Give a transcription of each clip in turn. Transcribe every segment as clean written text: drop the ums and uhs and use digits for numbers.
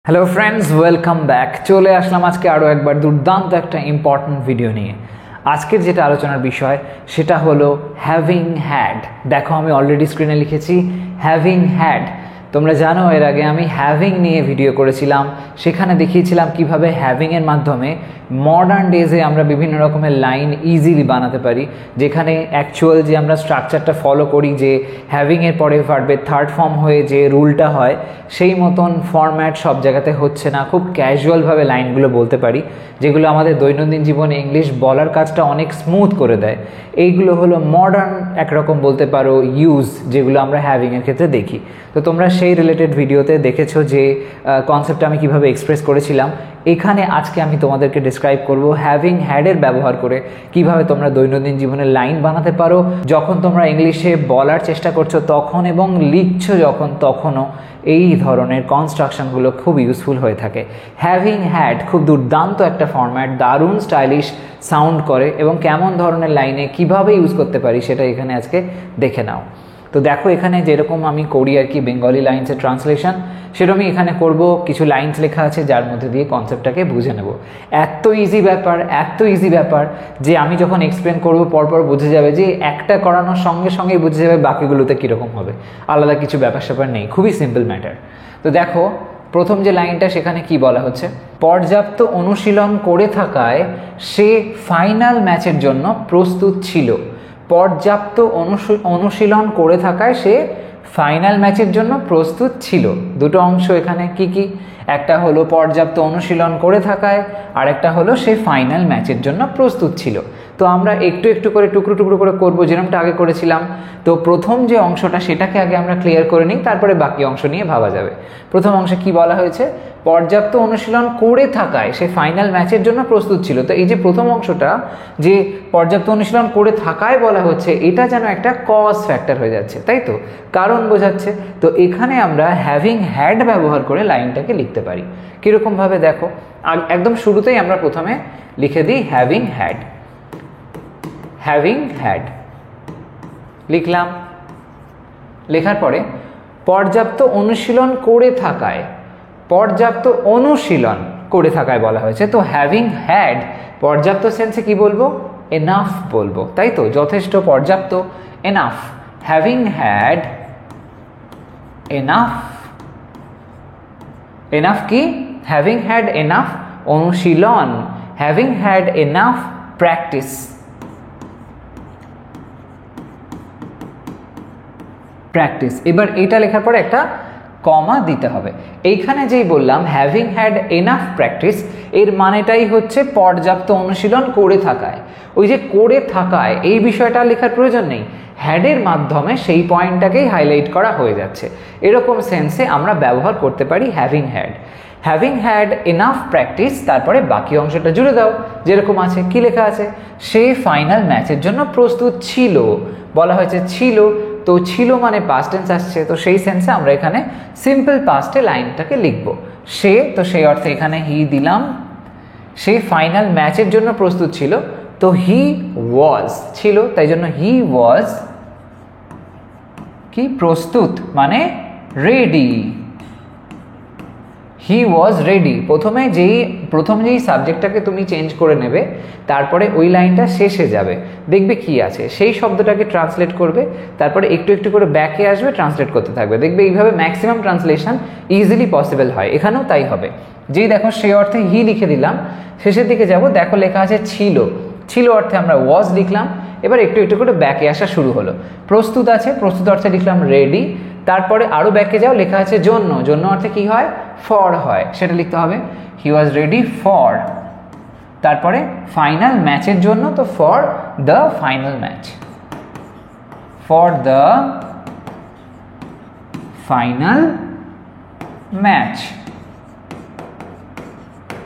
Hello friends, welcome back. চলে আসলাম আজকে আরও একবার দুর্দান্ত একটা ইম্পর্ট্যান্ট ভিডিও নিয়ে। আজকের যেটা আলোচনার বিষয় সেটা হলো হ্যাভিং হ্যাড। দেখো, আমি অলরেডি স্ক্রিনে লিখেছি হ্যাভিং হ্যাড। তোমরা জানো এর আগে আমি হ্যাভিং নিয়ে ভিডিও করেছিলাম, সেখানে দেখিয়েছিলাম কিভাবে হ্যাভিংয়ের মাধ্যমে মডার্ন ডেজে আমরা বিভিন্ন রকমের লাইন ইজিলি বানাতে পারি, যেখানে অ্যাকচুয়াল যে আমরা স্ট্রাকচারটা ফলো করি, যে হ্যাভিংয়ের পরে ভার্বের থার্ড ফর্ম হয়ে যে রুলটা হয় সেই মতন ফরম্যাট সব জায়গাতে হচ্ছে না। খুব ক্যাজুয়ালভাবে লাইনগুলো বলতে পারি, যেগুলো আমাদের দৈনন্দিন জীবনে ইংলিশ বলার কাজটা অনেক স্মুথ করে দেয়। এইগুলো হলো মডার্ন একরকম বলতে পারো ইউজ, যেগুলো আমরা হ্যাভিংয়ের ক্ষেত্রে দেখি। তো তোমরা সেই রিলেটেড ভিডিওতে দেখেছো যে কনসেপ্টটা আমি কিভাবে এক্সপ্রেস করেছিলাম। এখানে আজকে আমি তোমাদেরকে ডিসক্রাইব করব হ্যাভিং হ্যাডের ব্যবহার করে কিভাবে তোমরা দৈনন্দিন জীবনে লাইন বানাতে পারো, যখন তোমরা ইংলিশে বলার চেষ্টা করছো তখন এবং লিখছো যখন, তখনও এই ধরনের কনস্ট্রাকশনগুলো খুব ইউজফুল হয়ে থাকে। হ্যাভিং হ্যাড খুব দুর্দান্ত একটা ফরম্যাট, দারুণ স্টাইলিশ সাউন্ড করে, এবং কেমন ধরনের লাইনে কিভাবে ইউজ করতে পারি সেটা এখানে আজকে দেখে নাও। তো দেখো, এখানে যেরকম আমি করি আর কি বেঙ্গলি লাইন্সের ট্রান্সলেশন, সেরকমই এখানে করব। কিছু লাইন্স লেখা আছে যার মধ্যে দিয়ে কনসেপ্টটাকে বুঝে নেব। এত ইজি ব্যাপার যে আমি যখন এক্সপ্লেন করব পরপর বুঝে যাবে, যে একটা করানোর সঙ্গে সঙ্গেই বুঝে যাবে বাকিগুলোতে কীরকম হবে। আলাদা কিছু ব্যাপার নেই, খুবই সিম্পল ম্যাটার। তো দেখো, প্রথম যে লাইনটা সেখানে কি বলা হচ্ছে, পর্যাপ্ত অনুশীলন করে থাকায় সে ফাইনাল ম্যাচের জন্য প্রস্তুত ছিল। পর্যাপ্ত অনুশীলন করে থাকায় সে ফাইনাল ম্যাচের জন্য প্রস্তুত ছিল। দুটো অংশ এখানে কি একটা হলো পর্যাপ্ত অনুশীলন করে থাকায়, আর একটা হলো সে ফাইনাল ম্যাচের জন্য প্রস্তুত ছিল। তো আমরা একটু একটু করে টুকরো করে করবো, যেরকমটা আগে করেছিলাম। তো প্রথম যে অংশটা সেটাকে আগে আমরা ক্লিয়ার করে নিই, তারপরে বাকি অংশ নিয়ে ভাবা যাবে। প্রথম অংশে কি বলা হয়েছে, পর্যাপ্ত অনুশীলন করে থাকায় সে ফাইনাল ম্যাচের জন্য প্রস্তুত ছিল। তো এই যে প্রথম অংশটা, যে পর্যাপ্ত অনুশীলন করে থাকায় বলা হচ্ছে, এটা যেন একটা কজ ফ্যাক্টর হয়ে যাচ্ছে, তাই তো, কারণ বোঝাচ্ছে। তো এখানে আমরা হ্যাভিং হ্যাড ব্যবহার করে লাইনটাকে লিখতে পারি। কীরকমভাবে দেখো, একদম শুরুতেই আমরা প্রথমে লিখে দিই হ্যাভিং হ্যাড। হ্যাভিং হ্যাড লিখলাম। লেখার পরে পর্যাপ্ত অনুশীলন করে থাকায়, পর্যাপ্ত অনুশীলন করে থাকায় বলা হয়েছে। তো হ্যাভিং হ্যাড পর্যাপ্ত সেন্সে কি বলবো, এনাফ বলবো, তাই তো, যথেষ্ট, পর্যাপ্ত, enough. Having had enough. Enough কি, হ্যাভিং হ্যাড এনাফ অনুশীলন, having had enough practice. Practice. এবার এটা লেখার পরে একটা কমা দিতে হবে। এইখানে যেই বললাম হ্যাভিং হ্যাড এনাফ প্র্যাকটিস, এর মানেটাই হচ্ছে পর্যাপ্ত অনুশীলন করে থাকায়। ওই যে করে থাকায় এই বিষয়টা লেখার প্রয়োজন নেই, হ্যাডের মাধ্যমে সেই পয়েন্টটাকেই হাইলাইট করা হয়ে যাচ্ছে। এরকম সেন্সে আমরা ব্যবহার করতে পারি having had. Having had enough practice, তারপরে বাকি অংশটা জুড়ে দাও, যেরকম আছে। কি লেখা আছে, সে ফাইনাল ম্যাচের জন্য প্রস্তুত ছিল। বলা হয়েছে ছিল, তো ছিল মানে পাস্ট টেন্স আসছে, তো সেই সেন্সে আমরা এখানে সিম্পল পাস্টে লাইনটাকে লিখব। সে, তো সেই অর্থে এখানে হি দিলাম। সে ফাইনাল ম্যাচের জন্য প্রস্তুত ছিল, তো হি ওয়াজ, ছিল, তাই জন্য হি ওয়াজ কি, প্রস্তুত, মানে রেডি। He was ready. প্রথম যেই সাবজেক্টটাকে তুমি চেঞ্জ করে নেবে, তারপরে ওই লাইনটা শেষে যাবে, দেখবে কি আছে, সেই শব্দটাকে ট্রান্সলেট করবে, তারপরে একটু একটু করে ব্যাকে আসবে, ট্রান্সলেট করতে থাকবে। দেখবে এইভাবে ম্যাক্সিমাম ট্রান্সলেশন ইজিলি পসিবল হয়। এখানেও তাই হবে। যেই দেখো সে অর্থে হি লিখে দিলাম, শেষের দিকে যাব, দেখো লেখা আছে ছিল। ছিল অর্থে আমরা ওয়াজ লিখলাম। এবার একটু একটু করে ব্যাকে আসা শুরু হলো। প্রস্তুত আছে, প্রস্তুত অর্থে লিখলাম রেডি। তারপরে আরও ব্যাকে যাও, লেখা আছে জন্য। জন্য অর্থে কি হয়, ফর হয়, সেটা লিখতে হবে। হি ওয়াজ রেডি ফর। তারপরে ফাইনাল ম্যাচের জন্য, তো for the final match. For the final match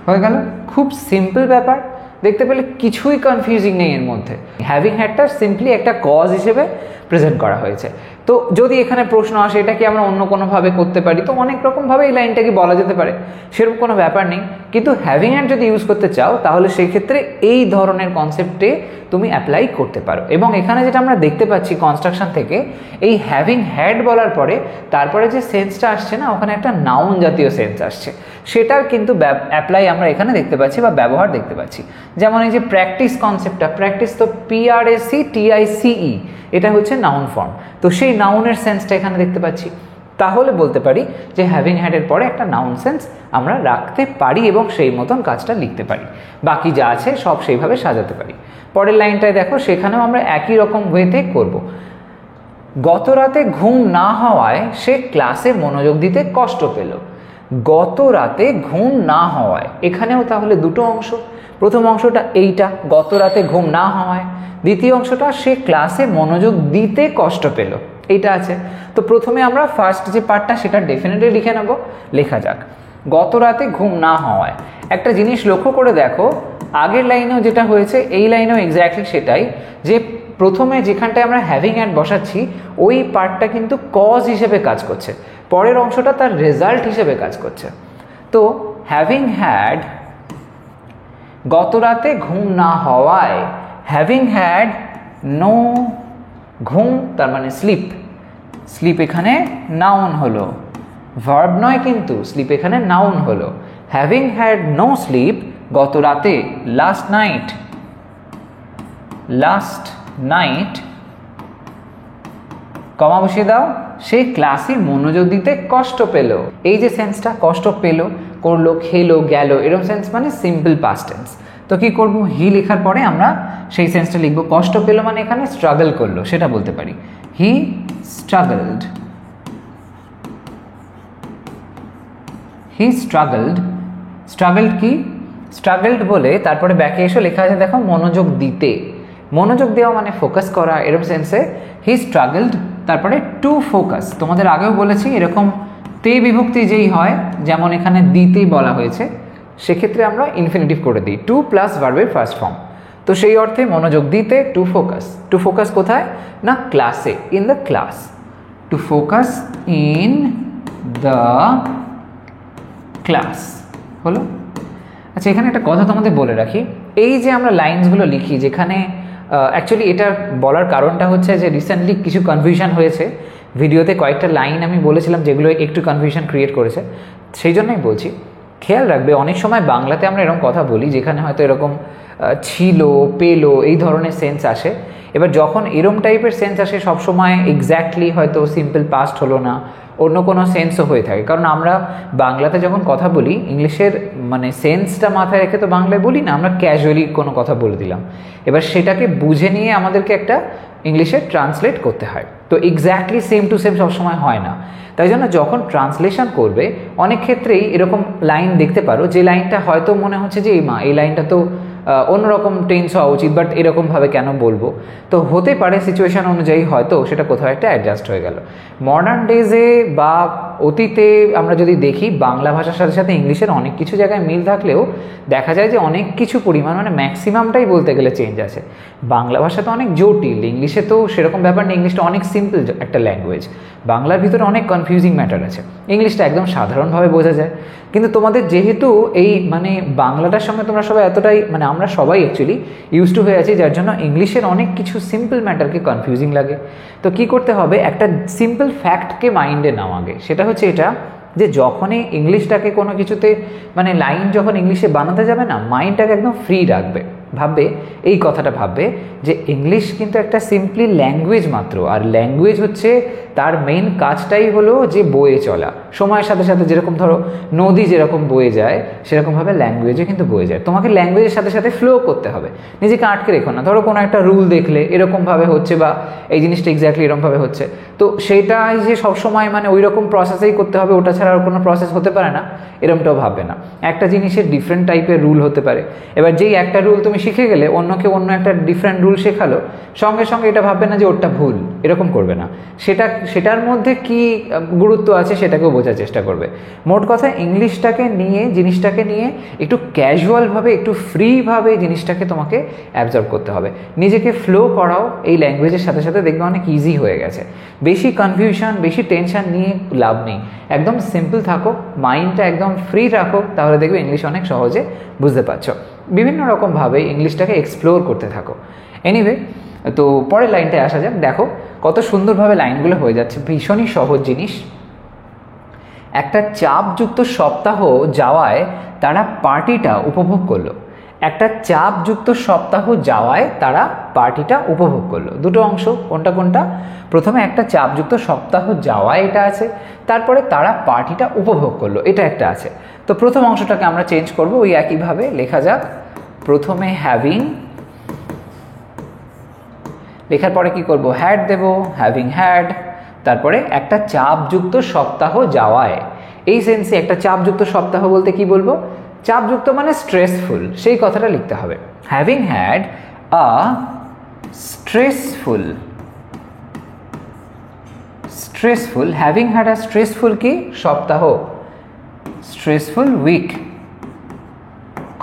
হয়ে গেল। খুব সিম্পল ব্যাপার, দেখতে পেলে কিছুই কনফিউজিং নেই এর মধ্যে। হ্যাভিং হ্যাডটা সিম্পলি একটা কজ হিসেবে প্রেজেন্ট করা হয়েছে। তো যদি এখানে প্রশ্ন আসে এটা কি আমরা অন্য কোনোভাবে করতে পারি, তো অনেক রকমভাবে এই লাইনটাকে বলা যেতে পারে, সেরকম কোনো ব্যাপার নেই। কিন্তু হ্যাভিং হ্যাড যদি ইউজ করতে চাও তাহলে সেই ক্ষেত্রে এই ধরনের কনসেপ্টে তুমি অ্যাপ্লাই করতে পারো। এবং এখানে যেটা আমরা দেখতে পাচ্ছি কনস্ট্রাকশন থেকে, এই হ্যাভিং হ্যাড বলার পরে তারপরে যে সেন্সটা আসছে না, ওখানে একটা নাউন জাতীয় সেন্স আসছে, সেটার কিন্তু অ্যাপ্লাই আমরা এখানে দেখতে পাচ্ছি বা ব্যবহার দেখতে পাচ্ছি। যেমন এই যে প্র্যাকটিস কনসেপ্টটা, প্র্যাকটিস তো PRACTICE, এটা হচ্ছে নাউন ফর্ম, তো সেই নাউনের সেন্সটা এখানে দেখতে পাচ্ছি। তাহলে বলতে পারি যে হ্যাভিং হ্যাডের পরে একটা নাউন সেন্স আমরা রাখতে পারি এবং সেই মতন কাজটা লিখতে পারি, বাকি যা আছে সব সেইভাবে সাজাতে পারি। পরের লাইনটায় দেখো, সেখানেও আমরা একই রকম ওয়েতে করব। গত রাতে ঘুম না হওয়ায় সে ক্লাসে মনোযোগ দিতে কষ্ট পেল। গত রাতে ঘুম না হওয়ায়, এখানেও তাহলে দুটো অংশ। প্রথম অংশটা এইটা, গত রাতে ঘুম না হওয়ায়। দ্বিতীয় অংশটা সে ক্লাসে মনোযোগ দিতে কষ্ট পেল, এইটা আছে। তো প্রথমে আমরা ফার্স্ট যে পার্টটা সেটা ডেফিনেটলি লিখে নেব। লেখা যাক, গত রাতে ঘুম না হওয়ায়। একটা জিনিস লক্ষ্য করে দেখো, আগের লাইনেও যেটা হয়েছে এই লাইনেও এক্স্যাক্টলি সেটাই, যে প্রথমে যেখানটায় আমরা হ্যাভিং হ্যাড বসাচ্ছি ওই পার্টটা কিন্তু কজ হিসেবে কাজ করছে, পরের অংশটা তার রেজাল্ট হিসেবে কাজ করছে। তো হ্যাভিং হ্যাড গত রাতে ঘুম না হওয়ায়, হ্যাভিং হ্যাড নো ঘুম তার মানে স্লিপ, স্লিপ এখানে নাউন হলো, ভার্ব নয় কিন্তু, স্লিপ এখানে নাউন হলো। হ্যাভিং হ্যাড নো স্লিপ গত রাতে, লাস্ট নাইট কমা বসিয়ে দাও, সে ক্লাসে মনোযোগ দিতে কষ্ট পেল। এই যে সেন্সটা, কষ্ট পেল, করলো, খেলো, গেল, এরকম সেন্স মানে সিম্পল পাস্ট টেন্স। তো কি করব, হি লেখার পরে আমরা সেই সেন্সটা লিখবো। কষ্ট পেল মানে এখানে স্ট্রাগল করলো, সেটা বলতে পারি, হি স্ট্রাগলড, হি স্ট্রাগলড। স্ট্রাগলড কি, স্ট্রাগলড বলে তারপরে ব্যাকে এসে লেখা আছে দেখো মনোযোগ দিতে, মনোযোগ দেওয়া মানে ফোকাস করা, এরকম সেন্সে হি স্ট্রাগলড। তারপরে টু ফোকাস, তোমাদের আগেও বলেছি এরকম তে বিভক্তি যেই হয়, যেমন এখানে দিতে বলা হয়েছে, সেক্ষেত্রে আমরা ইনফিনিটিভ করে দিই, টু প্লাস ভার্বের ফার্স্ট ফর্ম। তো সেই অর্থে মনোযোগ দিতে টু ফোকাস। টু ফোকাস কোথায় না, ক্লাসে, in the class, to focus in the class হলো। আচ্ছা, এখানে একটা কথা তোমাদের বলে রাখি, এই যে আমরা লাইনসগুলো লিখি, যেখানে অ্যাকচুয়ালি এটা বলার কারণটা হচ্ছে যে রিসেন্টলি কিছু কনফিউশন হয়েছে, ভিডিওতে কয়েকটা লাইন আমি বলেছিলাম যেগুলো একটু কনফিউশন ক্রিয়েট করেছে, সেই জন্যই বলছি। খেয়াল রাখবে, অনেক সময় বাংলাতে আমরা এরকম কথা বলি যেখানে হয়তো এরকম ছিল, পেলো, এই ধরনের সেন্স আসে। এবার যখন এরম টাইপের সেন্স আসে সবসময় এক্স্যাক্টলি হয়তো সিম্পল পাস্ট হলো না, অন্য কোনো সেন্সও হয়ে থাকে। কারণ আমরা বাংলাতে যখন কথা বলি ইংলিশের মানে সেন্সটা মাথায় রেখে তো বাংলায় বলি না, আমরা ক্যাজুয়ালি কোনো কথা বলে দিলাম। এবার সেটাকে বুঝে নিয়ে আমাদেরকে একটা ইংলিশে ট্রান্সলেট করতে হয়, তো এক্স্যাক্টলি সেম টু সেম সবসময় হয় না। তাই জন্য যখন ট্রান্সলেশন করবে অনেক ক্ষেত্রেই এরকম লাইন দেখতে পারো, যে লাইনটা হয়তো মনে হচ্ছে যে এই লাইনটা তো অন্যরকম টেন্স হওয়া উচিত, বাট এরকমভাবে কেন বলবো, তো হতে পারে সিচুয়েশান অনুযায়ী হয়তো সেটা কোথাও একটা অ্যাডজাস্ট হয়ে গেল। মডার্ন ডেজে বা অতীতে আমরা যদি দেখি, বাংলা ভাষার সাথে সাথে ইংলিশের অনেক কিছু জায়গায় মিল থাকলেও দেখা যায় যে অনেক কিছু পরিমাণ মানে ম্যাক্সিমামটাই বলতে গেলে চেঞ্জ আছে। বাংলা ভাষা তো অনেক জটিল, ইংলিশে তো সেরকম ব্যাপার নেই, ইংলিশটা অনেক সিম্পল একটা ল্যাঙ্গুয়েজ, বাংলার ভিতরে অনেক কনফিউজিং ম্যাটার আছে, ইংলিশটা একদম সাধারণভাবে বোঝা যায়। কিন্তু তোমাদের যেহেতু এই মানে বাংলাটার সঙ্গে তোমরা সবাই এতটাই মানে আমরা সবাই অ্যাকচুয়ালি ইউজ টু হয়ে আছি, যার জন্য ইংলিশের অনেক কিছু সিম্পল ম্যাটারকে কনফিউজিং লাগে। তো কি করতে হবে, একটা সিম্পল ফ্যাক্টকে মাইন্ডে নাও আগে, সেটা হচ্ছে এটা যে যখনই ইংলিশটাকে কোনো কিছুতে মানে লাইন যখন ইংলিশে বানাতে যাবে না, মাইন্ডটাকে একদম ফ্রি রাখবে, ভাববে এই কথাটা, ভাববে যে ইংলিশ কিন্তু একটা সিম্পলি ল্যাঙ্গুয়েজ মাত্র, আর ল্যাঙ্গুয়েজ হচ্ছে তার মেইন কাজটাই হলো যে বয়ে চলা, সময়ের সাথে সাথে যেরকম ধরো নদী যেরকম বয়ে যায় সেরকমভাবে ল্যাঙ্গুয়েজও কিন্তু বয়ে যায়। তোমাকে ল্যাঙ্গুয়েজের সাথে সাথে ফ্লো করতে হবে, নিজেকে আটকে রেখো না। ধরো কোনো একটা রুল দেখলে এরকমভাবে হচ্ছে বা এই জিনিসটা এক্স্যাক্টলি এরকমভাবে হচ্ছে, তো সেটাই যে সবসময় মানে ওই রকম প্রসেসেই করতে হবে, ওটা ছাড়া আর কোনো প্রসেস হতে পারে না, এরকমটাও ভাববে না। একটা জিনিসের ডিফারেন্ট টাইপের রুল হতে পারে, এবার যেই একটা রুল তুমি তুমি শিখে গেলে অন্যকে অন্য একটা ডিফারেন্ট রুল শেখালো, সঙ্গে সঙ্গে এটা ভাববে না যে ওরটা ভুল, এরকম করবে না। সেটার মধ্যে কি গুরুত্ব আছে সেটাকেও বোঝার চেষ্টা করবে। মোট কথা জিনিসটাকে নিয়ে একটু ক্যাজুয়ালভাবে, একটু ফ্রিভাবে জিনিসটাকে তোমাকে অ্যাবজর্ব করতে হবে। নিজেকে ফ্লো করাও এই ল্যাঙ্গুয়েজের সাথে সাথে, দেখবে অনেক ইজি হয়ে গেছে। বেশি কনফিউশন, বেশি টেনশন নিয়ে লাভ নেই। একদম সিম্পল থাকো, মাইন্ডটা একদম ফ্রি রাখো, তাহলে দেখবে ইংলিশ অনেক সহজে বুঝতে পারছো। বিভিন্ন রকমভাবে ইংলিশটাকে এক্সপ্লোর করতে থাকো। এনিওয়ে, তো পরের লাইনটায় আসা যাক। দেখো কত সুন্দরভাবে লাইনগুলো হয়ে যাচ্ছে, ভীষণই সহজ জিনিস। একটা চাপযুক্ত সপ্তাহ যাওয়ায় তারা পার্টিটা উপভোগ করলো। একটা চাপযুক্ত সপ্তাহ যাওয়ায় তারা পার্টিটা উপভোগ করলো। দুটো অংশ, কোনটা কোনটা? প্রথমে একটা চাপযুক্ত সপ্তাহ যাওয়ায় এটা আছে, তারপরে তারা পার্টিটা উপভোগ করলো এটা একটা আছে। তো প্রথম অংশটাকে আমরা চেঞ্জ করব, ওই একইভাবে লেখা যাক। প্রথমে হ্যাভিং, লেখার পরে কি করব? হ্যাড দেব, হ্যাভিং হ্যাড, তারপরে একটা চাপযুক্ত সপ্তাহ যাওয়ায়। এই সেন্সে একটা চাপযুক্ত সপ্তাহ বলতে কি বলবো? চাপযুক্ত মানে স্ট্রেসফুল, সেই কথাটা লিখতে হবে। Having had a stressful, having had a stressful কি সপ্তাহ, স্ট্রেসফুল উইক,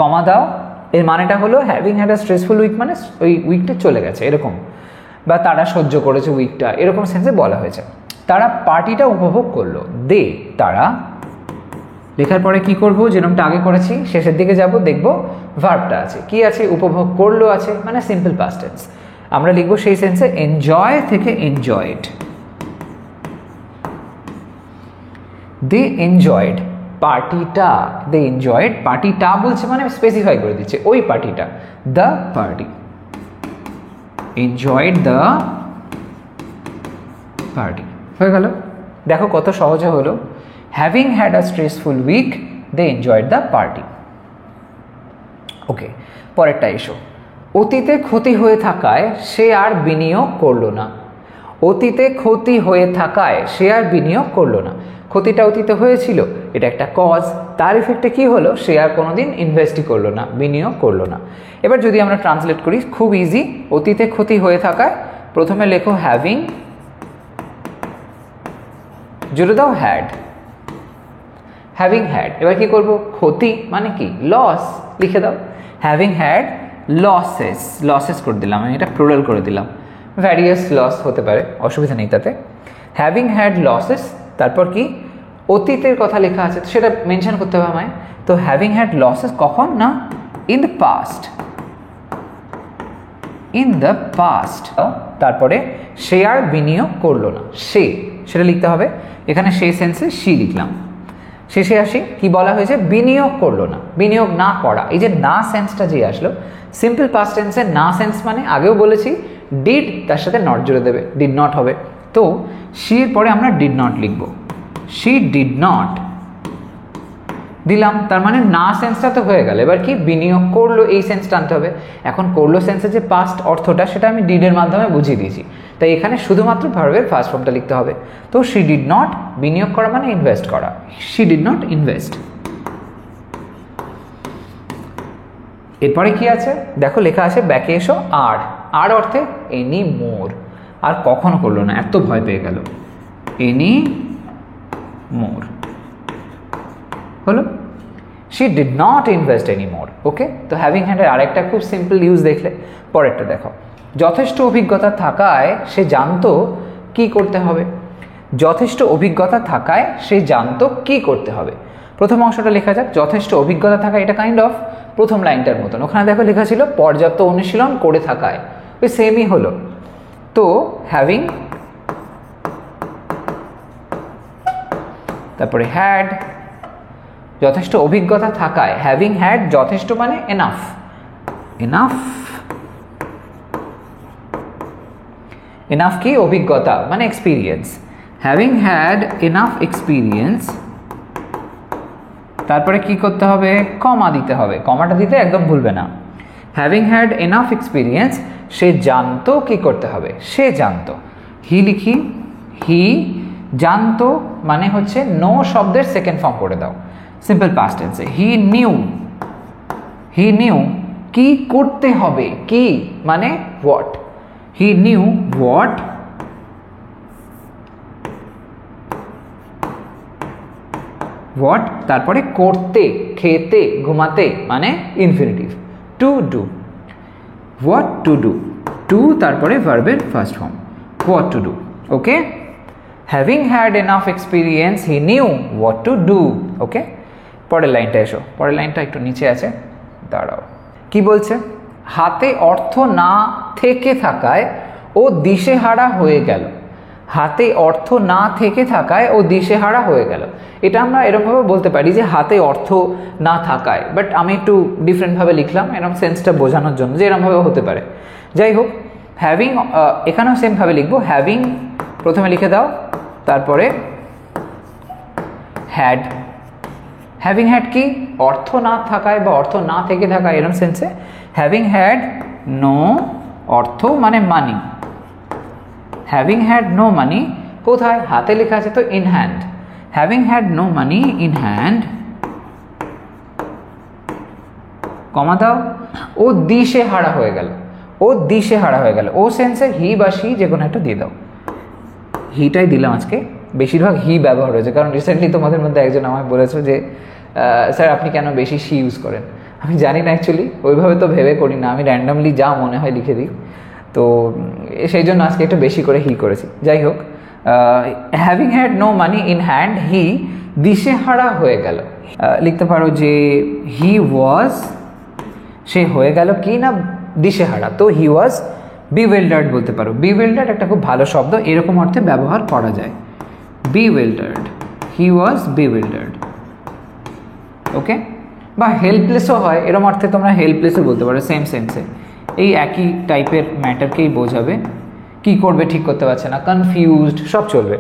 কমা দাও। এর মানেটা হলো having had a stressful week মানে ওই উইকটা চলে গেছে এরকম, বা তারা সহ্য করেছে উইকটা, এরকম সেন্সে বলা হয়েছে। তারা পার্টিটা উপভোগ করলো, তারা। লেখার পরে কি করব? যেরকমটা আগে করেছি, শেষের দিকে যাব, দেখব ভার্বটা আছে, কি আছে? উপভোগ করলো আছে, মানে সিম্পল পাস্ট টেন্স। আমরা লিখব সেই সেন্সে এনজয় থেকে এনজয়েড, দে এনজয়েড পার্টিটা, দে এনজয়েড পার্টিটা বলছে মানে স্পেসিফাই করে দিচ্ছে ওই পার্টিটা, the party, enjoyed the party. হয়ে গেল। দেখো কত সহজে হলো। Having had a stressful week, they enjoyed the party. Okay, পরেরটা এসো। অতীতে ক্ষতি হয়ে থাকায় সে আর বিনিয়োগ করলো না। অতীতে ক্ষতি হয়ে থাকায় সে আর বিনিয়োগ করলো না। ক্ষতিটা অতীতে হয়েছিল, এটা একটা কজ, তার ইফেক্টে কি হলো? সে আর কোনোদিন ইনভেস্টই করলো না, বিনিয়োগ করলো না। এবার যদি আমরা ট্রান্সলেট করি, খুব ইজি। অতীতে ক্ষতি হয়ে থাকায় প্রথমে লেখো হ্যাভিং, জুড়ে দাও হ্যাড, হ্যাভিং হ্যাড। এবার কি করব? ক্ষতি মানে কি? লস, লিখে দাও। হ্যাভিং হ্যাড লসেস করে দিলাম, আমি এটা প্লুরাল করে দিলাম। ভ্যারিয়াস লস হতে পারে, অসুবিধা নেই তাতে। হ্যাভিং হ্যাড লসেস, তারপর কি? অতীতের কথা লেখা আছে, তো সেটা মেনশন করতে হবে আমায়। তো হ্যাভিং হ্যাড লসেস কখন? না, in the past, in the past. তারপরে সে আর বিনিয়োগ করলো না, সেটা লিখতে হবে। এখানে সেই সেন্সে সি লিখলাম। শেষে আসি, কি বলা হয়েছে? বিনিয়োগ করলো না, বিনিয়োগ না করা। এই যে না সেন্সটা যে আসলো, সিম্পল পাস্ট টেন্সে না সেন্স মানে আগেও বলেছি ডিড, তার সাথে নট জুড়ে দেবে, ডিড নট হবে। তো শির পরে আমরা ডিড নট লিখব, শি ডিড নট দিলাম, তার মানে না সেন্সটা তো হয়ে গেল। এবার কি? বিনিয়োগ করলো, এই সেন্সটা আনতে হবে। এখন করলো সেন্সের যে পাস্ট অর্থটা, সেটা আমি ডিডের মাধ্যমে বুঝিয়ে দিয়েছি, তাই এখানে শুধুমাত্র ভার্বের ফার্স্ট ফর্মটা লিখতে হবে। তো শি ডিড নট, বিনিয়োগ করা মানে ইনভেস্ট করা, শি ডিড নট ইনভেস্ট। এরপরে কি আছে দেখো, লেখা আছে ব্যাকে এসো আর অর্থে এনি মোর, আর কখনো করলো না, এত ভয় পেয়ে গেল, এনি মোর হলো। She did not invest any more. Okay, তো হ্যাভিং হ্যাডের আরেকটা খুব সিম্পল ইউজ দেখলে, পরেরটা দেখো। যথেষ্ট অভিজ্ঞতা থাকায় সে জানতো কি করতে হবে। যথেষ্ট অভিজ্ঞতা থাকায় সে জানতো কি করতে হবে। প্রথম অংশটা লেখা যাক। যথেষ্ট অভিজ্ঞতা থাকা, এটা কাইন্ড অফ প্রথম লাইনটার মতন। ওখানে দেখো লেখা ছিল পর্যাপ্ত অনুশীলন করে থাকায়, ওই সেমই হলো। তো হ্যাভিং, তারপরে হ্যাড, যথেষ্ট অভিজ্ঞতা থাকায়, হ্যাভিং হ্যাড, যথেষ্ট মানে এনাফ, এনাফ কি? অভিজ্ঞতা মানে experience. Having had enough experience, তারপরে কি করতে হবে? কমা দিতে হবে, কমাটা দিতে একদম ভুলবে না। হ্যাভিং হ্যাড এনাফ এক্সপিরিয়েন্স, সে জানতো কি করতে হবে, সে জানতো। হি লিখি, হি জানতো মানে হচ্ছে নো শব্দের সেকেন্ড ফর্ম করে দাও, সিম্পল পাস্ট টেন্সে। হি নিউ কি করতে হবে, কি মানে what, he knew what তারপরে করতে, খেতে, ঘুমাতে মানে infinitive, to do, what to do, to তারপরে ভার্বের first form, what to do, okay. having had enough experience he knew what to do, okay. পরের লাইনটা এসো, পরের লাইনটা একটু নিচে আছে, দাঁড়াও। কি বলছে? হাতে অর্থ না থেকে থাকায় ও দিশেহারা হয়ে গেল। হাতে অর্থ না থেকে থাকায় ও দিশেহারা হয়ে গেল। এটা আমরা এরকমভাবে বলতে পারি যে হাতে অর্থ না থাকায়, বাট আমি একটু ডিফারেন্টভাবে লিখলাম এরকম সেন্সটা বোঝানোর জন্য যে এরকমভাবে হতে পারে। যাই হোক, হ্যাভিং এখানেও সেমভাবে লিখবো, হ্যাভিং প্রথমে লিখে দাও, তারপরে হ্যাড। হ্যাভিং হ্যাড কি? অর্থ না থাকায় বা অর্থ না থেকে থাকায়, এরকম সেন্সে হ্যাভিং হ্যাড নো অর্থ মানে money. Having had no money কোথায়? হাতে লেখা আছে তো in hand. Having had no money in hand, comma দাও, ও দিশেহারা হয়ে গেল। ও দিশেহারা হয়ে গেল, ও সেন্সে হি বা সি যে কোনো একটা দিয়ে দাও। হিটাই দিলাম আজকে, বেশিরভাগ হি ব্যবহার হয়েছে, কারণ রিসেন্টলি তোমাদের মধ্যে একজন আমায় বলেছো যে স্যার আপনি কেন বেশি সি ইউজ করেন। আমি জানি না অ্যাকচুয়ালি, ওইভাবে তো ভেবে করি না, আমি র্যান্ডামলি যা মনে হয় লিখে দিই, তো সেই জন্য আজকে একটু বেশি করে হি করেছি। যাই হোক, having had no money in hand he দিশেহারা হয়ে গেল। লিখতে পারো যে হি ওয়াজ, সে হয়ে গেল কি না দিশেহারা, তো হি ওয়াজ বিউইল্ডার্ড বলতে পারো। বিউইল্ডার্ড একটা খুব ভালো শব্দ, এরকম অর্থে ব্যবহার করা যায়, বিউইল্ডার্ড, হি ওয়াজ বিউইল্ডার্ড, ওকে। বা হেল্পলেসও হয়, এরকম অর্থে তোমরা হেল্পলেসও বলতে পারো, সেম সেন্সে এই একই টাইপের ম্যাটারকেই বোঝাবে। কি করবে ঠিক করতে পারছে না, কনফিউজড, সব চলবে।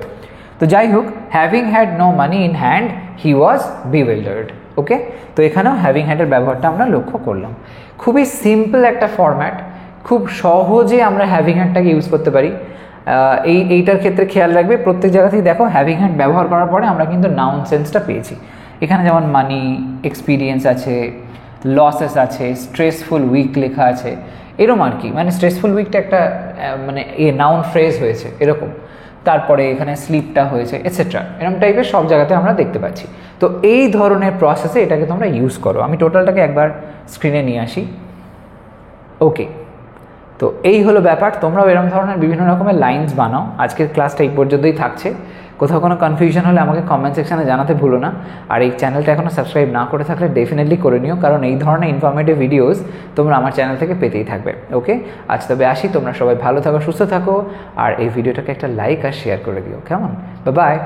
তো যাই হোক, having had no money in hand he was bewildered, okay. তো এখানেও হ্যাভিং হ্যাডের ব্যবহারটা আমরা লক্ষ্য করলাম। খুবই সিম্পল একটা ফরম্যাট, খুব সহজে আমরা হ্যাভিং হ্যাডটাকে ইউজ করতে পারি। এইটার ক্ষেত্রে খেয়াল রাখবে, প্রত্যেক জায়গাতেই দেখো হ্যাভিং হ্যাড ব্যবহার করার পরে আমরা কিন্তু নাউন সেন্সটা পেয়েছি। এখানে যেমন মানি, এক্সপিরিয়েন্স আছে, লসেস আছে, স্ট্রেসফুল উইক লেখা আছে, এরকম আর কি, মানে স্ট্রেসফুল উইকটা একটা মানে নাউন ফ্রেজ হয়েছে এরকম, তারপরে এখানে স্লিপটা হয়েছে এটসেট্রা, এরকম টাইপের সব জায়গাতে আমরা দেখতে পাচ্ছি। তো এই ধরনের প্রসেসে এটাকে তোমরা ইউজ করো। আমি টোটালটাকে একবার স্ক্রিনে নিয়ে আসি, ওকে। তো এই হলো ব্যাপার, তোমরাও এরকম ধরনের বিভিন্ন রকমের লাইন্স বানাও। আজকের ক্লাসটা এই পর্যন্তই থাকছে। কোথাও কোনো কনফিউশন হলে আমাকে কমেন্ট সেকশানে জানাতে ভুলো না। আর এই চ্যানেলটা এখনও সাবস্ক্রাইব না করে থাকলে ডেফিনেটলি করে নিও, কারণ এই ধরনের ইনফরমেটিভ ভিডিওস তোমরা আমার চ্যানেল থেকে পেতেই থাকবে, ওকে। আজ তবে আসি, তোমরা সবাই ভালো থাকো, সুস্থ থাকো, আর এই ভিডিওটাকে একটা লাইক আর শেয়ার করে দিও, কেমন? Bye bye.